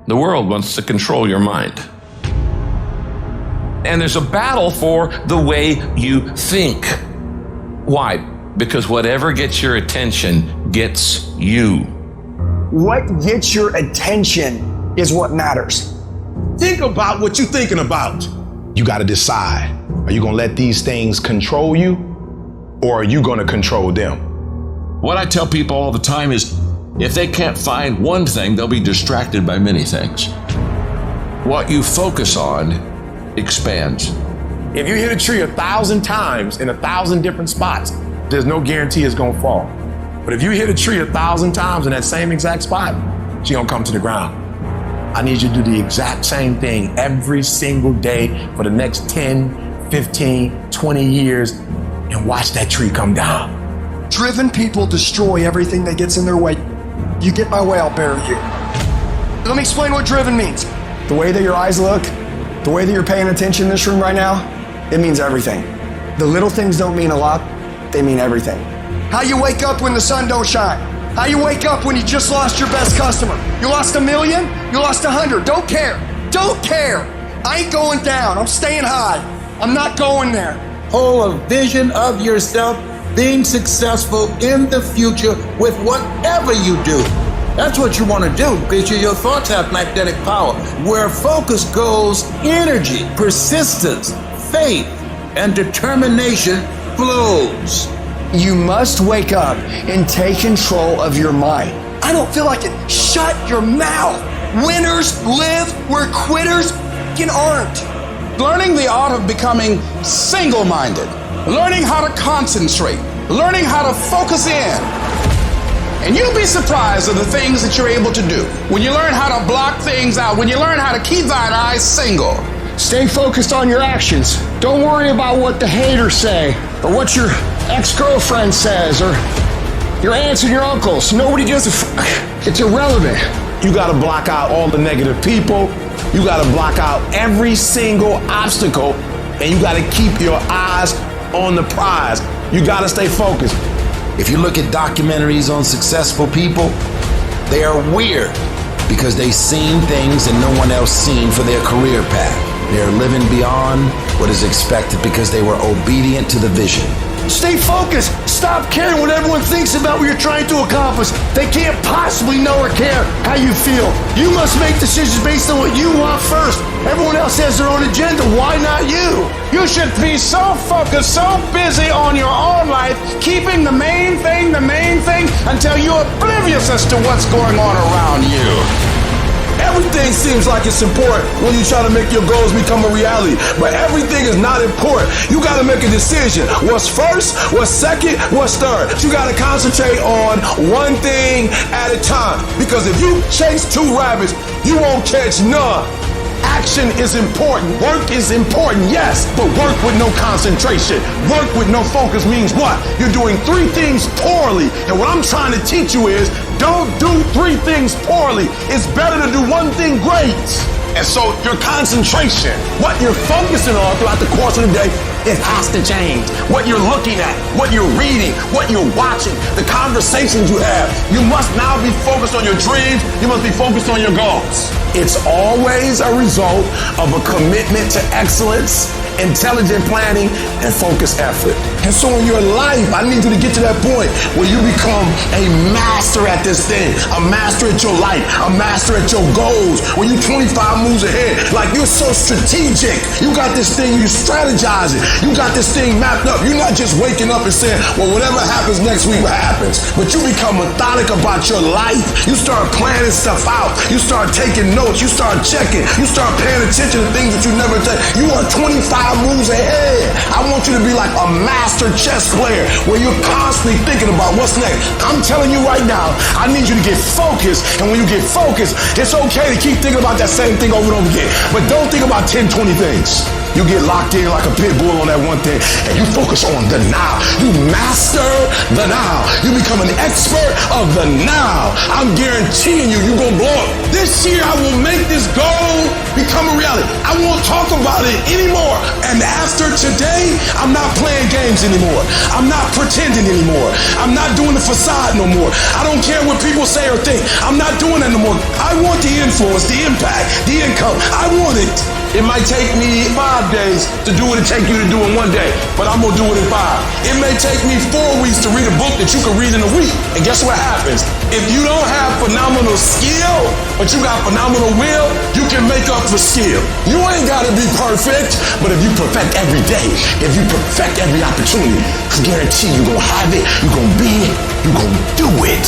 The world wants to control your mind. And there's a battle for the way you think. Why? Because whatever gets your attention gets you. What gets your attention is what matters. Think about what you're thinking about. You got to decide. Are you going to let these things control you, or are you going to control them? What I tell people all the time is, if they can't find one thing, they'll be distracted by many things. What you focus on expands. If you hit a tree 1,000 times in 1,000 different spots, there's no guarantee it's going to fall. But if you hit a tree 1,000 times in that same exact spot, it's going to come to the ground. I need you to do the exact same thing every single day for the next 10, 15, 20 years and watch that tree come down. Driven people destroy everything that gets in their way. You get my way, I'll bury you. Let me explain what driven means. The way that your eyes look, the way that you're paying attention in this room right now, it means everything. The little things don't mean a lot, they mean everything. How you wake up when the sun don't shine. How you wake up when you just lost your best customer. You lost 1 million, you lost 100, don't care. Don't care. I ain't going down, I'm staying high. I'm not going there. Hold a vision of yourself being successful in the future with whatever you do. That's what you want to do, because your thoughts have magnetic power. Where focus goes, energy, persistence, faith, and determination flows. You must wake up and take control of your mind. I don't feel like it. Shut your mouth. Winners live where quitters aren't. Learning the art of becoming single-minded, learning how to concentrate, learning how to focus in. And you'll be surprised at the things that you're able to do when you learn how to block things out, when you learn how to keep thine eyes single. Stay focused on your actions. Don't worry about what the haters say, or what your ex-girlfriend says, or your aunts and your uncles. Nobody gives a fuck. It's irrelevant. You got to block out all the negative people. You got to block out every single obstacle, and you got to keep your eyes on the prize. You got to stay focused. If you look at documentaries on successful people, they are weird because they've seen things that no one else seen for their career path. They're living beyond what is expected because they were obedient to the vision. Stay focused. Stop caring what everyone thinks about what you're trying to accomplish. They can't possibly know or care how you feel. You must make decisions based on what you want first. Everyone else has their own agenda. Why not you? You should be so focused, so busy on your own life, keeping the main thing, until you're oblivious as to what's going on around you. Everything seems like it's important when you try to make your goals become a reality, but everything is not important. You got to make a decision. What's first? What's second? What's third? You got to concentrate on one thing at a time, because if you chase 2 rabbits, you won't catch none. Action is important. Work is important, yes, but work with no concentration. Work with no focus means what? You're doing 3 things poorly. And what I'm trying to teach you is, don't do 3 things poorly. It's better to do 1 thing great. And so your concentration, what you're focusing on throughout the course of the day, it has to change. What you're looking at, what you're reading, what you're watching, the conversations you have. You must now be focused on your dreams. You must be focused on your goals. It's always a result of a commitment to excellence, intelligent planning, and focused effort. And so in your life, I need you to get to that point where you become a master at this thing, a master at your life, a master at your goals, where you're 25 moves ahead. Like, you're so strategic. You got this thing, you strategizing. You got this thing mapped up. You're not just waking up and saying, well, whatever happens next week happens. But you become methodical about your life. You start planning stuff out. You start taking notes. You start checking. You start paying attention to things that you never take. You are 25 moves ahead. I want you to be like a master chess player where you're constantly thinking about what's next. I'm telling you right now, I need you to get focused. And when you get focused, it's okay to keep thinking about that same thing over and over again. But don't think about 10, 20 things. You get locked in like a pit bull on that one thing, and you focus on the now. You master the now. You become an expert of the now. I'm guaranteeing you, you're gonna blow up. This year, I will make this goal become a reality. I won't talk about it anymore. And after today, I'm not playing games anymore. I'm not pretending anymore. I'm not doing the facade no more. I don't care what people say or think. I'm not doing that no more. I want the influence, the impact, the income. I want it. It might take me 5 days to do what it takes you to do in 1 day, but I'm gonna do it in 5. It may take me 4 weeks to read a book that you can read in a week. And guess what happens? If you don't have phenomenal skill, but you got phenomenal will, you can make up for skill. You ain't gotta be perfect, but if you perfect every day, if you perfect every opportunity, I guarantee you're gonna have it, you're gonna be it, you're gonna do it.